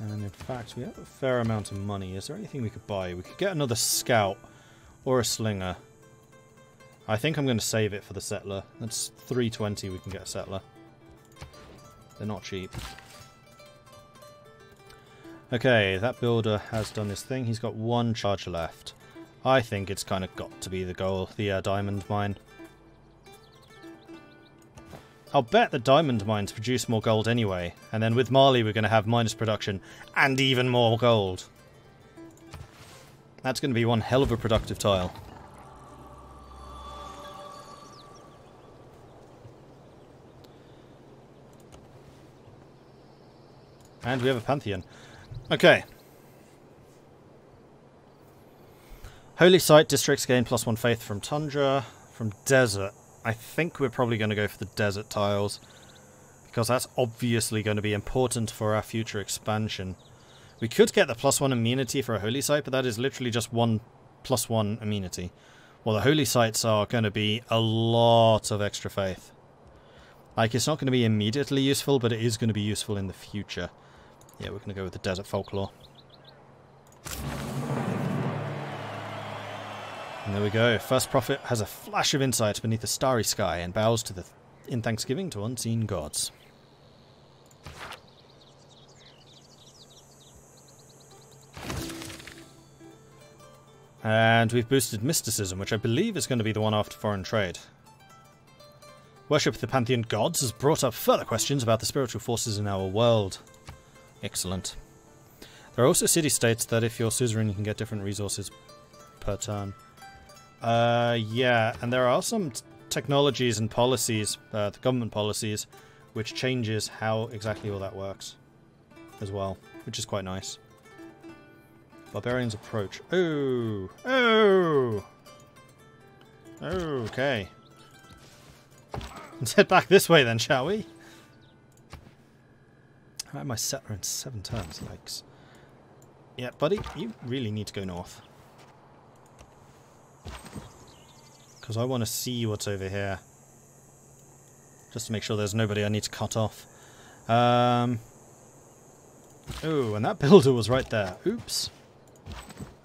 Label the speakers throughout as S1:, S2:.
S1: And in fact, we have a fair amount of money. Is there anything we could buy? We could get another scout or a slinger. I think I'm going to save it for the settler. That's 320 we can get a settler. They're not cheap. Okay, that builder has done his thing. He's got one charge left. I think it's kind of got to be the goal, the diamond mine. I'll bet the diamond mines produce more gold anyway, and then with Mali we're going to have minus production and even more gold. That's going to be one hell of a productive tile. And we have a pantheon. Okay. Holy Site districts gain +1 faith from Tundra. From Desert. I think we're probably going to go for the desert tiles. Because that's obviously going to be important for our future expansion. We could get the +1 immunity for a Holy Site, but that is literally just one +1 immunity. Well, the Holy Sites are going to be a lot of extra faith. Like, it's not going to be immediately useful, but it is going to be useful in the future. Yeah, we're going to go with the desert folklore. And there we go. First prophet has a flash of insight beneath the starry sky and bows to in thanksgiving to unseen gods. And we've boosted mysticism, which I believe is going to be the one after foreign trade. Worship of the pantheon gods has brought up further questions about the spiritual forces in our world. Excellent. There are also city-states that if you're suzerain you can get different resources per turn. Yeah, and there are some technologies and policies, the government policies, which changes how exactly all that works as well, which is quite nice. Barbarians approach. Oh! Oh! Okay. Let's head back this way then, shall we? I have my settler in 7 turns, yikes. Yeah, buddy, you really need to go north. Because I want to see what's over here. Just to make sure there's nobody I need to cut off. Oh, and that builder was right there. Oops.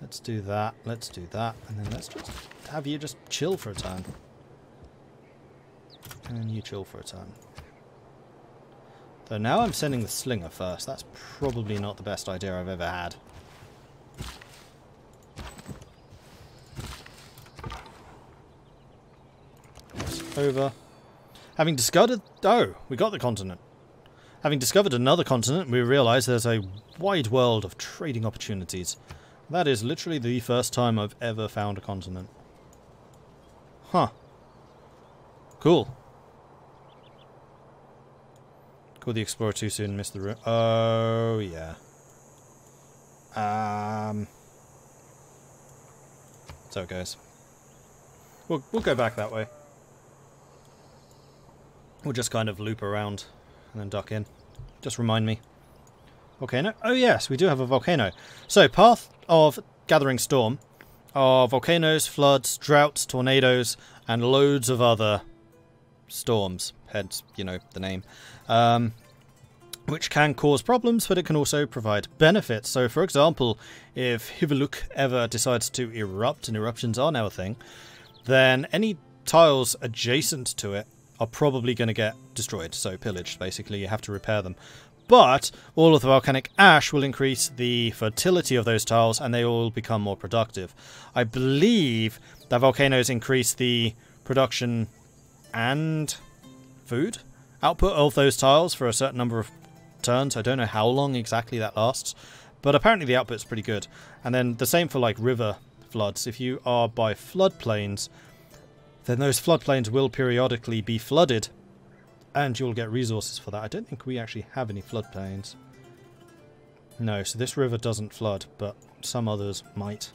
S1: Let's do that, let's do that, and then let's just have you just chill for a turn. And you chill for a turn. So now I'm sending the slinger first. That's probably not the best idea I've ever had. It's over. Having discovered... Oh, we got the continent. Having discovered another continent, we realise there's a wide world of trading opportunities. That is literally the first time I've ever found a continent. Huh. Cool. Called the Explorer too soon, missed the route. Oh, yeah. So it goes. We'll go back that way. We'll just kind of loop around and then duck in. Just remind me. Volcano? Oh yes, we do have a volcano. So, path of gathering storm are volcanoes, floods, droughts, tornadoes, and loads of other storms. Hence, you know, the name. Which can cause problems, but it can also provide benefits. So, for example, if Hivaluk ever decides to erupt, and eruptions are now a thing, then any tiles adjacent to it are probably going to get destroyed. So, pillaged, basically. You have to repair them. But all of the volcanic ash will increase the fertility of those tiles, and they will become more productive. I believe that volcanoes increase the production and food output of those tiles for a certain number of turns. I don't know how long exactly that lasts, but apparently the output's pretty good. And then the same for like river floods. If you are by floodplains, then those floodplains will periodically be flooded, and you'll get resources for that. I don't think we actually have any floodplains. No, so this river doesn't flood, but some others might.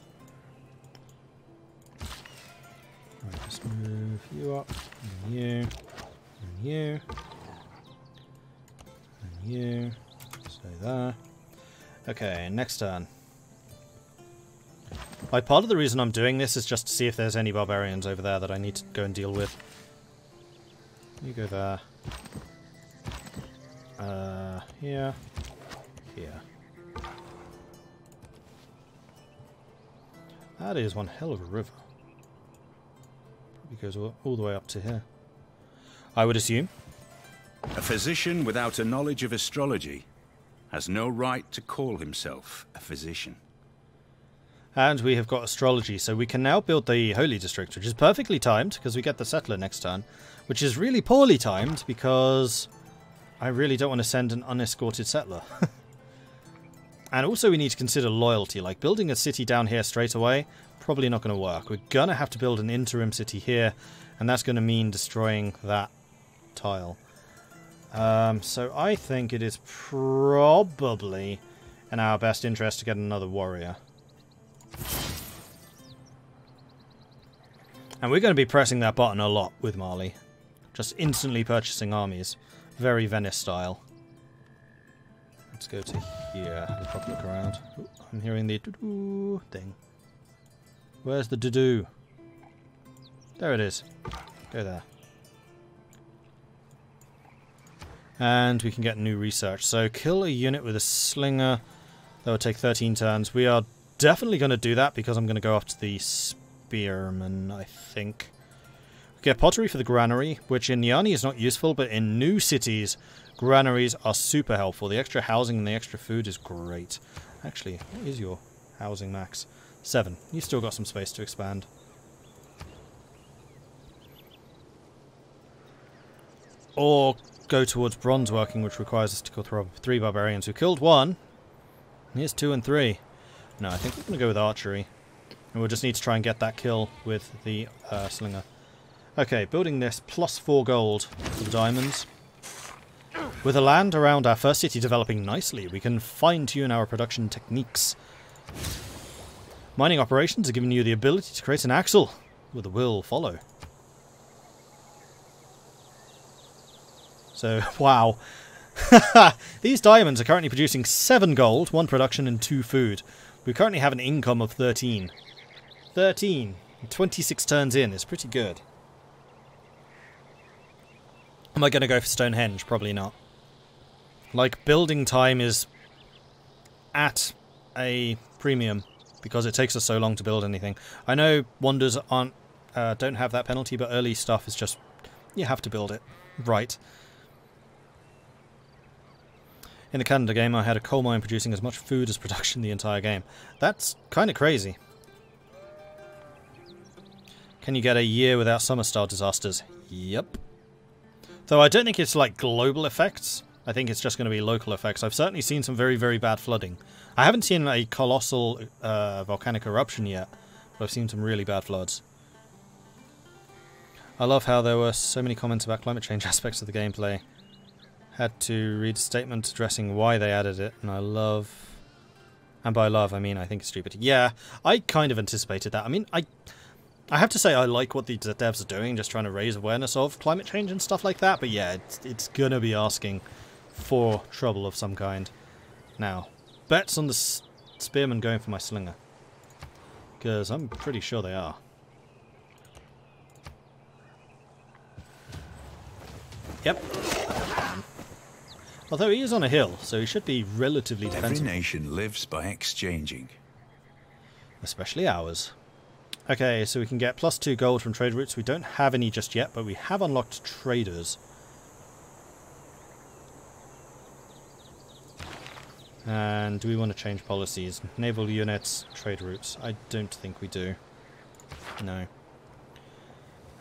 S1: Right, just move you up, and you, and you, and you. Stay there. Okay, next turn. Like, part of the reason I'm doing this is just to see if there's any barbarians over there that I need to go and deal with. You go there. Here. Here. That is one hell of a river. Probably goes all the way up to here, I would assume.
S2: A physician without a knowledge of astrology has no right to call himself a physician.
S1: And we have got astrology, so we can now build the Holy District, which is perfectly timed, because we get the settler next turn, which is really poorly timed, because I really don't want to send an unescorted settler. And also we need to consider loyalty, like building a city down here straight away, probably not going to work. We're going to have to build an interim city here, and that's going to mean destroying that tile. So I think it is probably in our best interest to get another warrior. And we're going to be pressing that button a lot with Mali. Just instantly purchasing armies. Very Venice style. Let's go to here. Have a proper look around. Ooh, I'm hearing the doo-doo thing. Where's the doo-doo? There it is. Go there. And we can get new research. So kill a unit with a slinger. That would take 13 turns. We are definitely going to do that because I'm going to go after the spearmen, I think. We get pottery for the granary, which in Niani is not useful, but in new cities, granaries are super helpful. The extra housing and the extra food is great. Actually, what is your housing max? 7. You've still got some space to expand. Or go towards bronze working, which requires us to kill 3 barbarians who killed 1. Here's 2 and 3. No, I think we're going to go with archery. And we'll just need to try and get that kill with the slinger. Okay, building this, plus 4 gold for the diamonds. With the land around our first city developing nicely, we can fine-tune our production techniques. Mining operations are giving you the ability to create an axle, with the will follow. So, wow. These diamonds are currently producing 7 gold, 1 production and 2 food. We currently have an income of 13. 13. 26 turns in is pretty good. Am I going to go for Stonehenge? Probably not. Like, building time is at a premium because it takes us so long to build anything. I know wonders aren't don't have that penalty, but early stuff is just, you have to build it. Right. In the Canada game, I had a coal mine producing as much food as production the entire game. That's kind of crazy. Can you get a year without summer-style disasters? Yep. Though I don't think it's like global effects. I think it's just going to be local effects. I've certainly seen some very, very bad flooding. I haven't seen a colossal volcanic eruption yet, but I've seen some really bad floods. I love how there were so many comments about climate change aspects of the gameplay. Had to read a statement addressing why they added it, and I love... And by love, I mean I think it's stupid. Yeah, I kind of anticipated that. I mean, I have to say I like what the devs are doing, just trying to raise awareness of climate change and stuff like that, but yeah, it's gonna be asking for trouble of some kind. Now, bets on the spearmen going for my slinger. Because I'm pretty sure they are. Yep. Although he is on a hill, so he should be relatively defensive.
S2: Every nation lives by exchanging.
S1: Especially ours. Okay, so we can get plus 2 gold from trade routes. We don't have any just yet, but we have unlocked traders. And do we want to change policies? Naval units, trade routes. I don't think we do. No.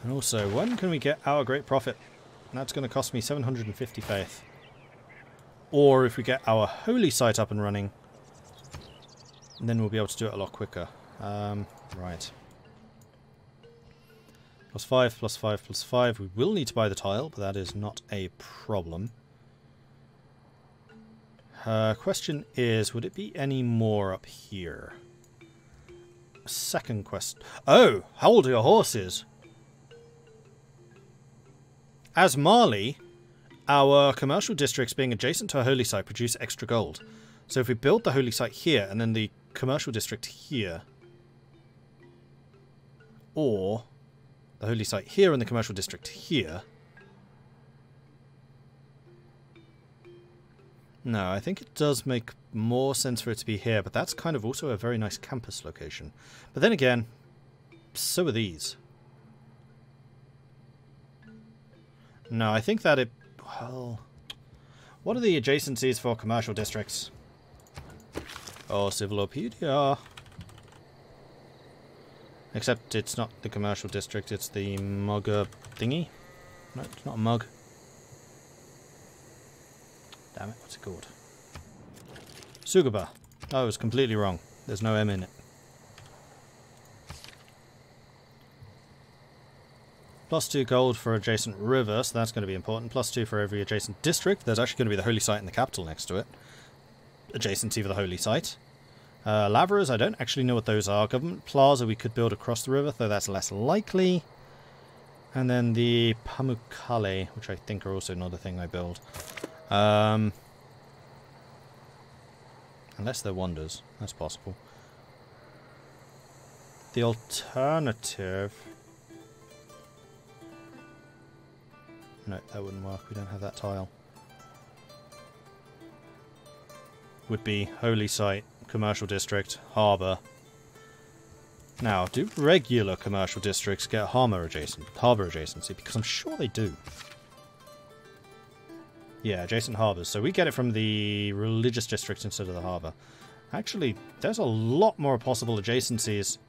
S1: And also, when can we get our great profit? That's going to cost me 750 faith. Or if we get our holy site up and running, then we'll be able to do it a lot quicker. Right. Plus 5, plus 5, plus 5. We will need to buy the tile, but that is not a problem. Question is, would it be any more up here? Second quest. Oh, how old are your horses? As Mali, our commercial districts being adjacent to a holy site produce extra gold. So if we build the holy site here and then the commercial district here, or the holy site here and the commercial district here. No, I think it does make more sense for it to be here, but that's kind of also a very nice campus location. But then again, so are these. No, I think that it... Well... What are the adjacencies for commercial districts? Oh, Civilopedia. Except it's not the commercial district, it's the mugger thingy. No, it's not a mug. Damn it, what's it called? Sugaba. Oh, I was completely wrong. There's no M in it. +2 gold for adjacent river, so that's going to be important. +2 for every adjacent district. There's actually going to be the holy site in the capital next to it. Adjacency for the holy site. Laveras, I don't actually know what those are. Government plaza we could build across the river, though that's less likely. And then the Pamukkale, which I think are also another thing I build. Unless they're wonders. That's possible. The alternative... No, that wouldn't work. We don't have that tile. Would be holy site, commercial district, harbour. Now, do regular commercial districts get harbour adjacency? Because I'm sure they do. Yeah, adjacent harbours. So we get it from the religious district instead of the harbour. Actually, there's a lot more possible adjacencies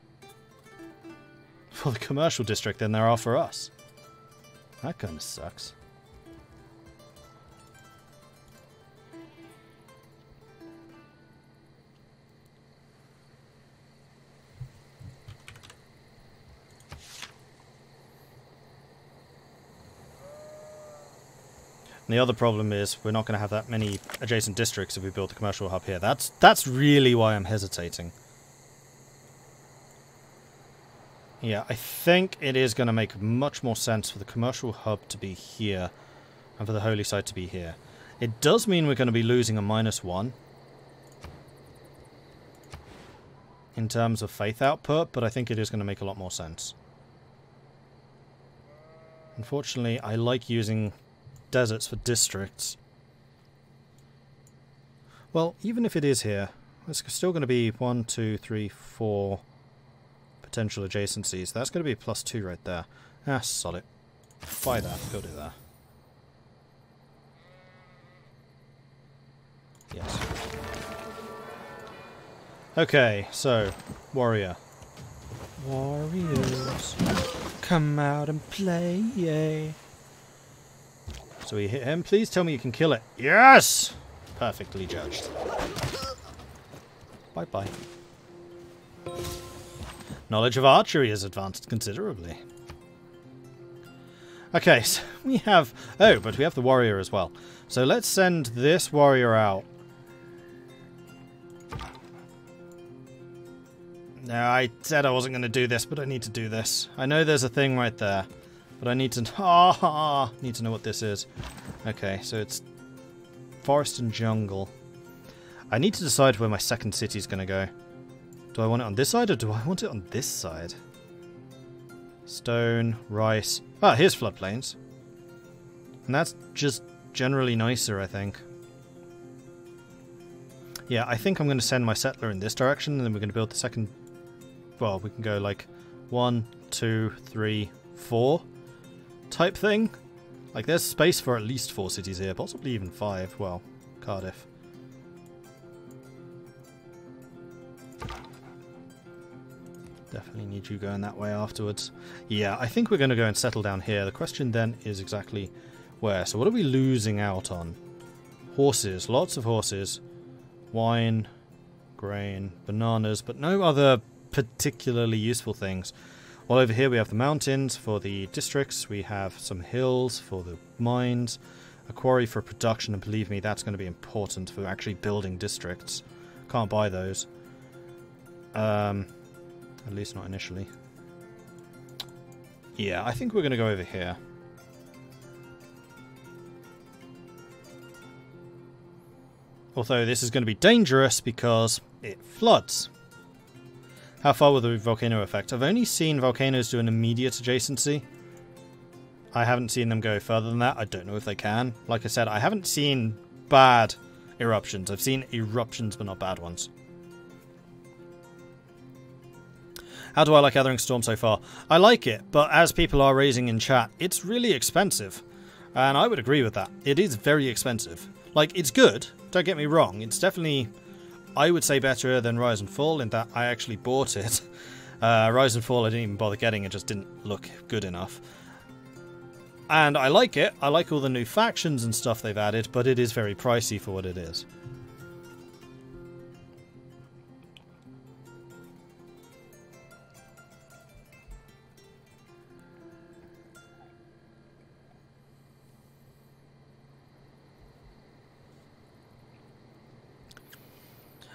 S1: for the commercial district than there are for us. That kind of sucks. And the other problem is we're not going to have that many adjacent districts if we build the commercial hub here. That's really why I'm hesitating. Yeah, I think it is going to make much more sense for the commercial hub to be here and for the holy site to be here. It does mean we're going to be losing a -1 in terms of faith output, but I think it is going to make a lot more sense. Unfortunately, I like using deserts for districts. Well, even if it is here, it's still going to be 1, 2, 3, 4... potential adjacencies. That's going to be a +2 right there. Ah, sod it. Buy that. Go do that. Yes. Okay, so, warrior. Warriors, come out and play, yay. So we hit him. Please tell me you can kill it. Yes! Perfectly judged. Bye-bye. Knowledge of archery has advanced considerably. Okay, so we have... Oh, but we have the warrior as well. So let's send this warrior out. No, I said I wasn't going to do this, but I need to do this. I know there's a thing right there, but I need to... need to know what this is. Okay, so it's forest and jungle. I need to decide where my second city is going to go. Do I want it on this side or do I want it on this side? Stone, rice. Ah, here's floodplains. And that's just generally nicer, I think. Yeah, I think I'm going to send my settler in this direction and then we're going to build the second... Well, we can go like 1, 2, 3, 4 type thing. Like there's space for at least 4 cities here, possibly even 5. Well, Cardiff. Definitely need you going that way afterwards. Yeah, I think we're going to go and settle down here. The question then is exactly where. So what are we losing out on? Horses. Lots of horses. Wine, grain, bananas, but no other particularly useful things. Well, over here we have the mountains for the districts. We have some hills for the mines. A quarry for production, and believe me, that's going to be important for actually building districts. Can't buy those. At least not initially. Yeah, I think we're going to go over here. Although this is going to be dangerous because it floods. How far will the volcano affect? I've only seen volcanoes do an immediate adjacency. I haven't seen them go further than that. I don't know if they can. Like I said, I haven't seen bad eruptions. I've seen eruptions, but not bad ones. How do I like Gathering Storm so far? I like it, but as people are raising in chat, it's really expensive. And I would agree with that. It is very expensive. Like, it's good, don't get me wrong. It's definitely, I would say, better than Rise and Fall in that I actually bought it. Rise and Fall I didn't even bother getting, it just didn't look good enough. And I like it. I like all the new factions and stuff they've added, but it is very pricey for what it is.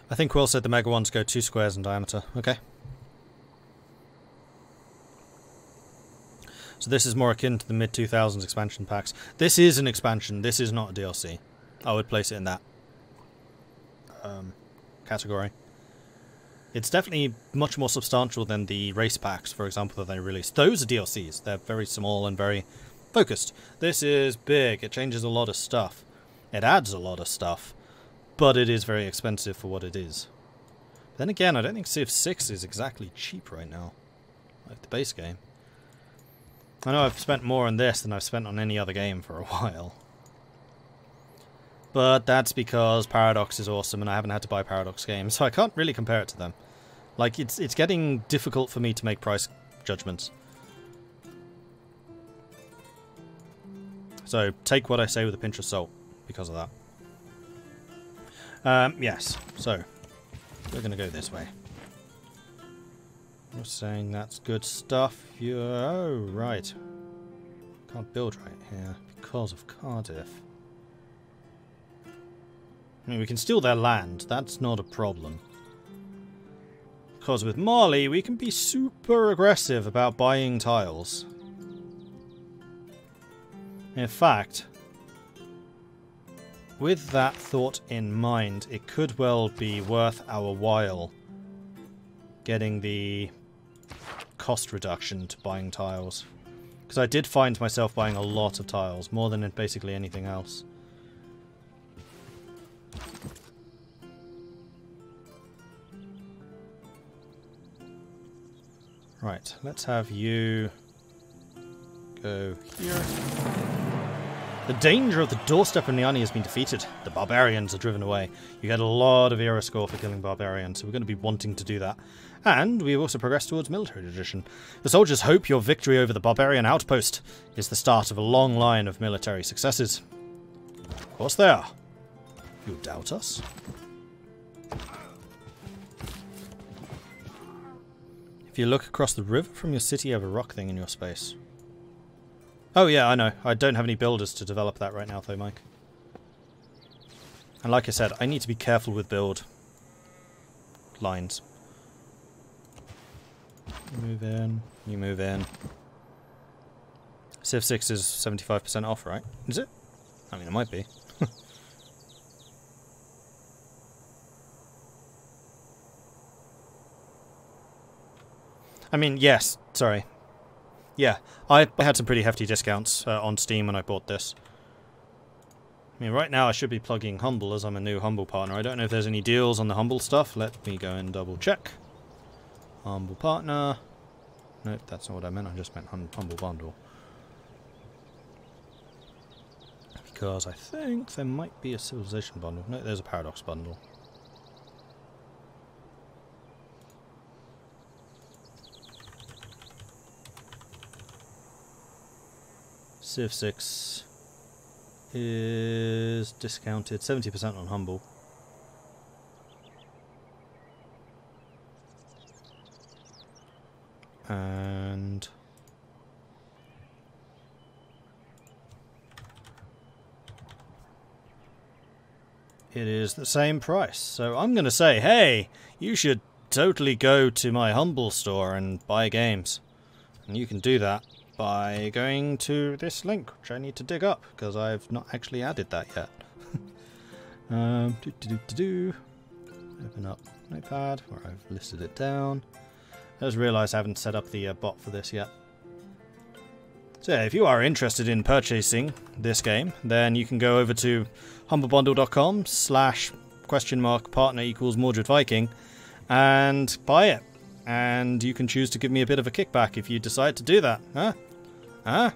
S1: I think Quill said the mega ones go 2 squares in diameter. Okay. So this is more akin to the mid-2000s expansion packs. This is an expansion. This is not a DLC. I would place it in that category. It's definitely much more substantial than the race packs, for example, that they released. Those are DLCs. They're very small and very focused. This is big. It changes a lot of stuff. It adds a lot of stuff. But it is very expensive for what it is. Then again, I don't think Civ 6 is exactly cheap right now. Like the base game. I know I've spent more on this than I've spent on any other game for a while. But that's because Paradox is awesome and I haven't had to buy Paradox games, so I can't really compare it to them. Like, it's getting difficult for me to make price judgments. So, take what I say with a pinch of salt because of that. Yes, so we're going to go this way. You're saying that's good stuff. Oh, right. Can't build right here because of Cardiff. I mean, we can steal their land. That's not a problem. Because with Mali, we can be super aggressive about buying tiles. In fact, with that thought in mind, it could well be worth our while getting the cost reduction to buying tiles. Because I did find myself buying a lot of tiles, more than in basically anything else. Right, let's have you go here. The danger of the doorstep of Niani has been defeated. The barbarians are driven away. You get a lot of era score for killing barbarians, so we're going to be wanting to do that. And we've also progressed towards military tradition. The soldiers hope your victory over the barbarian outpost is the start of a long line of military successes. Of course they are. You doubt us? If you look across the river from your city, you have a rock thing in your space. Oh yeah, I know. I don't have any builders to develop that right now though, Mike. And like I said, I need to be careful with build lines. You move in, you move in. Civ 6 is 75% off, right? Is it? I mean, it might be. I mean, yes, sorry. Yeah, I had some pretty hefty discounts on Steam when I bought this. I mean, right now I should be plugging Humble as I'm a new Humble partner. I don't know if there's any deals on the Humble stuff. Let me go and double check. Humble partner. Nope, that's not what I meant. I just meant Humble bundle. Because I think there might be a Civilization bundle. No, there's a Paradox bundle. Civ 6 is discounted 70% on Humble. And it is the same price. So I'm going to say, hey, you should totally go to my Humble store and buy games. And you can do that by going to this link, which I need to dig up, because I've not actually added that yet. Open up Notepad, where I've listed it down. I just realised I haven't set up the bot for this yet. So yeah, if you are interested in purchasing this game, then you can go over to humblebundle.com/partner equals Mordred Viking and buy it. And you can choose to give me a bit of a kickback if you decide to do that. Huh? Huh?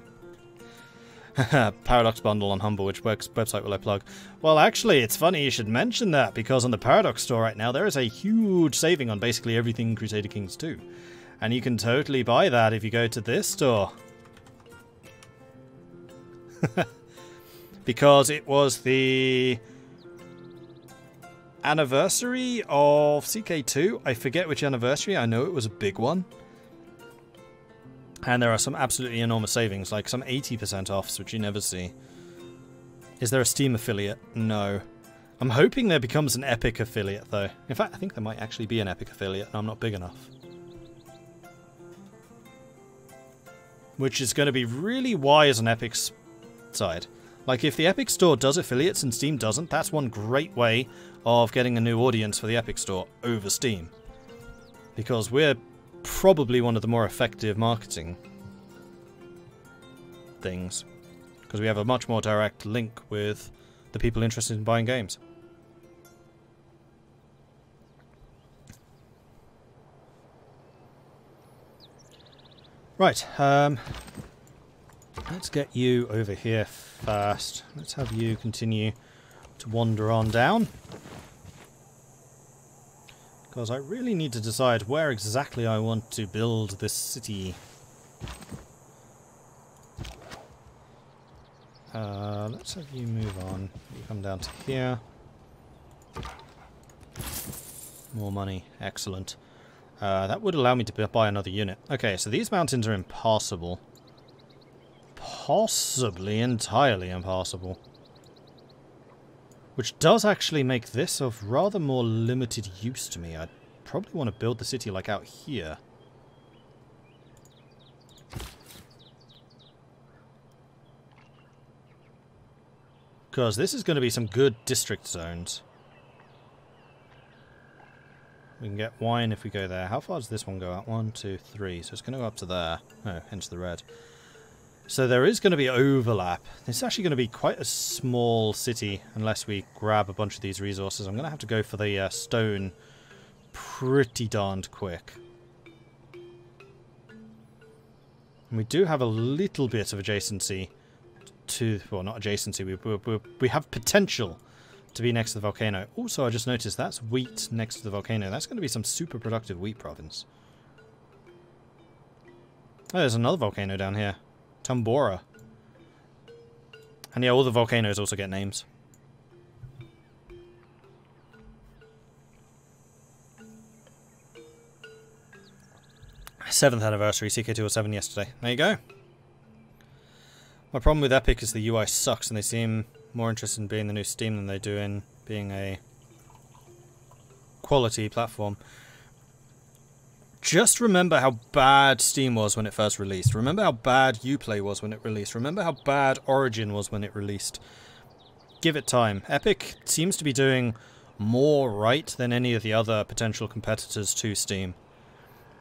S1: Paradox bundle on Humble, which website will I plug? Well, actually, it's funny you should mention that, because on the Paradox store right now, there is a huge saving on basically everything Crusader Kings 2. And you can totally buy that if you go to this store. Because it was the anniversary of CK2. I forget which anniversary. I know it was a big one. And there are some absolutely enormous savings, like some 80% offs, which you never see. Is there a Steam affiliate? No. I'm hoping there becomes an Epic affiliate, though. In fact, I think there might actually be an Epic affiliate, and I'm not big enough. Which is going to be really wise on Epic's side. Like, if the Epic Store does affiliates and Steam doesn't, that's one great way of getting a new audience for the Epic Store over Steam. Because we're probably one of the more effective marketing things, because we have a much more direct link with the people interested in buying games. Right, let's get you over here first. Let's have you continue to wander on down. Because I really need to decide where exactly I want to build this city. Let's have you move on. You come down to here. More money. Excellent. That would allow me to buy another unit. Okay, so these mountains are impassable. Possibly entirely impassable. Which does actually make this of rather more limited use to me. I'd probably want to build the city like out here. Because this is going to be some good district zones. We can get wine if we go there. How far does this one go out? 1, 2, 3. So it's going to go up to there. Oh, hence the red. So there is going to be overlap. It's actually going to be quite a small city unless we grab a bunch of these resources. I'm going to have to go for the stone pretty darned quick. And we do have a little bit of adjacency to... Well, not adjacency. We have potential to be next to the volcano. Also, I just noticed that's wheat next to the volcano. That's going to be some super productive wheat province. Oh, there's another volcano down here. Tambora. And yeah, all the volcanoes also get names. Seventh anniversary, CK207 yesterday. There you go. My problem with Epic is the UI sucks, and they seem more interested in being the new Steam than they do in being a quality platform. Just remember how bad Steam was when it first released. Remember how bad Uplay was when it released. Remember how bad Origin was when it released. Give it time. Epic seems to be doing more right than any of the other potential competitors to Steam.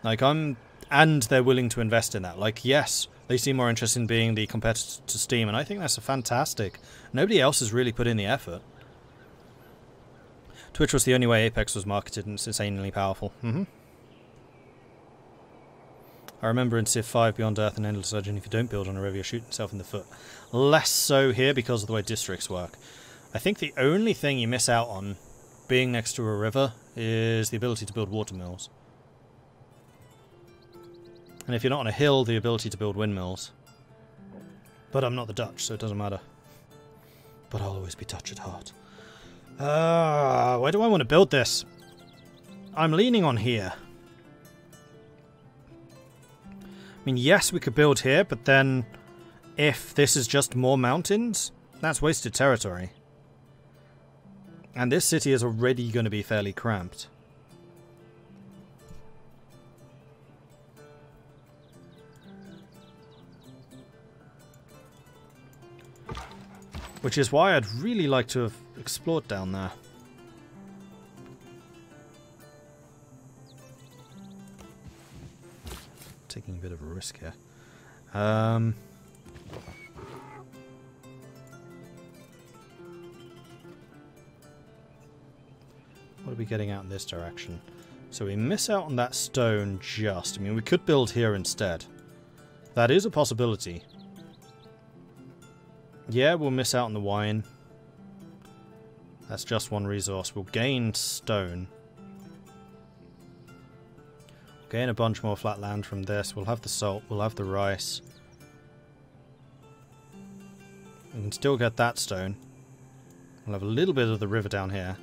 S1: Like, and they're willing to invest in that. Like, yes, they seem more interested in being the competitor to Steam, and I think that's fantastic. Nobody else has really put in the effort. Twitch was the only way Apex was marketed, and it's insanely powerful. I remember in Civ 5, Beyond Earth and Endless Legend, if you don't build on a river, you're shooting yourself in the foot. Less so here because of the way districts work. I think the only thing you miss out on being next to a river is the ability to build watermills. And if you're not on a hill, the ability to build windmills. But I'm not the Dutch, so it doesn't matter. But I'll always be Dutch at heart. Where do I want to build this? I'm leaning on here. I mean, yes, we could build here, but then if this is just more mountains, that's wasted territory. And this city is already going to be fairly cramped. Which is why I'd really like to have explored down there. Taking a bit of a risk here. What are we getting out in this direction? So we miss out on that stone just. I mean, we could build here instead. That is a possibility. Yeah, we'll miss out on the wine. That's just one resource. We'll gain stone. We'll gain a bunch more flat land from this. We'll have the salt. We'll have the rice. We can still get that stone. We'll have a little bit of the river down here.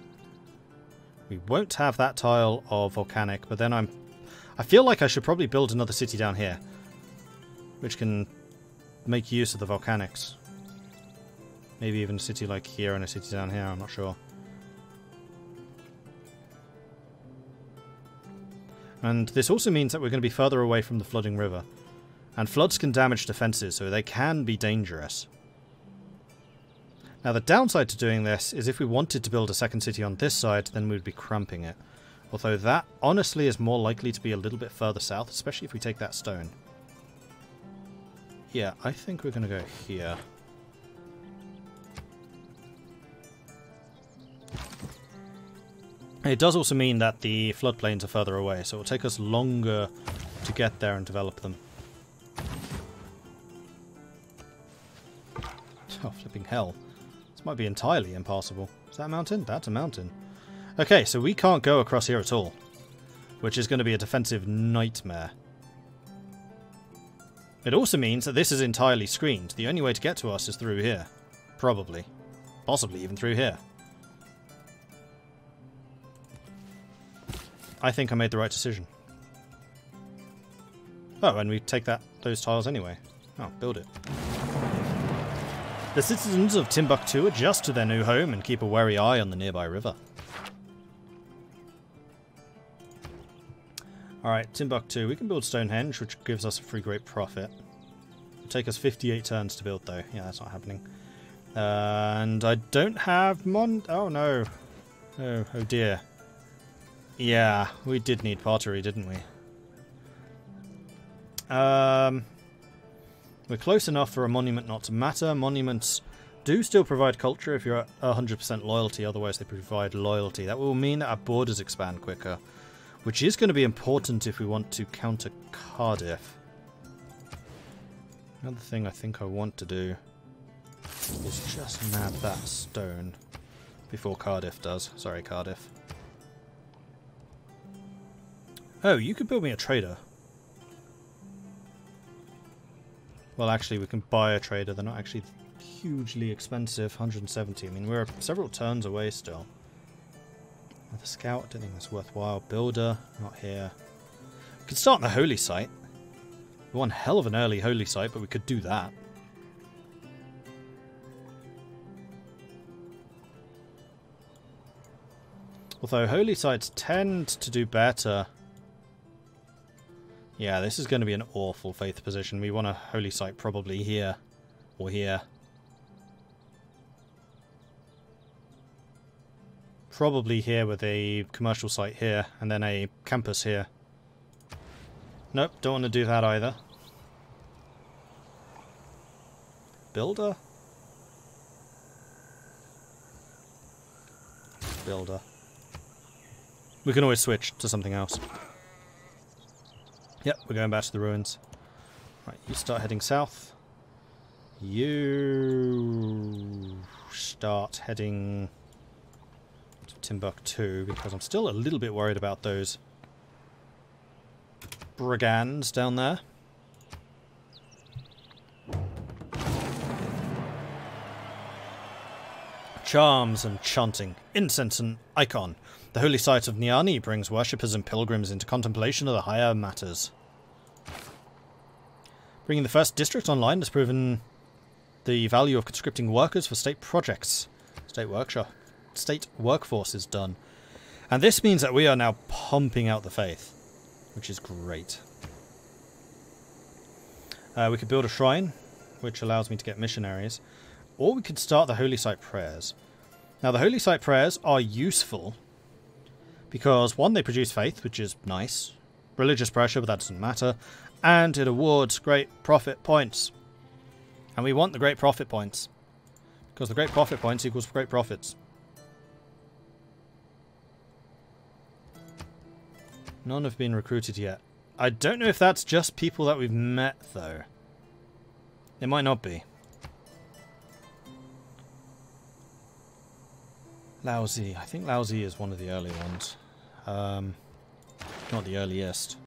S1: We won't have that tile of volcanic, but then I feel like I should probably build another city down here, which can make use of the volcanics. Maybe even a city like here and a city down here, I'm not sure. And this also means that we're going to be further away from the flooding river. And floods can damage defences, so they can be dangerous. Now the downside to doing this is if we wanted to build a second city on this side, then we'd be cramping it. Although that honestly is more likely to be a little bit further south, especially if we take that stone. Yeah, I think we're going to go here. It does also mean that the floodplains are further away, so it will take us longer to get there and develop them. Oh, flipping hell. This might be entirely impassable. Is that a mountain? That's a mountain. Okay, so we can't go across here at all, which is going to be a defensive nightmare. It also means that this is entirely screened. The only way to get to us is through here. Probably. Possibly even through here. I think I made the right decision. Oh, and we take those tiles anyway. Oh, build it. The citizens of Timbuktu adjust to their new home and keep a wary eye on the nearby river. Alright, Timbuktu. We can build Stonehenge, which gives us a free great profit. It'll take us 58 turns to build, though. Yeah, that's not happening. And I don't have oh, no. Oh dear. Yeah, we did need pottery, didn't we? We're close enough for a monument not to matter. Monuments do still provide culture if you're at 100% loyalty, otherwise they provide loyalty. That will mean that our borders expand quicker, which is going to be important if we want to counter Cardiff. Another thing I think I want to do is just nab that stone before Cardiff does. Sorry, Cardiff. Oh, you could build me a trader. Well, actually, we can buy a trader. They're not actually hugely expensive. 170. I mean, we're several turns away still. The scout, I don't think that's worthwhile. Builder, not here. We could start on the holy site. One hell of an early holy site, but we could do that. Although holy sites tend to do better. Yeah, this is going to be an awful faith position. We want a holy site probably here or here. Probably here with a commercial site here and then a campus here. Nope, don't want to do that either. Builder? Builder. We can always switch to something else. Yep, we're going back to the ruins. Right, you start heading south. You start heading to Timbuktu, because I'm still a little bit worried about those brigands down there. Charms and chanting, incense and icon. The holy site of Nyani brings worshippers and pilgrims into contemplation of the higher matters. Bringing the first district online has proven the value of conscripting workers for state projects. State workforce is done. And this means that we are now pumping out the faith, which is great. We could build a shrine, which allows me to get missionaries. Or we could start the holy site prayers. Now the holy site prayers are useful because, one, they produce faith, which is nice. Religious pressure, but that doesn't matter. And it awards great profit points. And we want the great profit points. Because the great profit points equals great profits. None have been recruited yet. I don't know if that's just people that we've met, though. It might not be. Laozi. I think Laozi is one of the early ones. Not the earliest.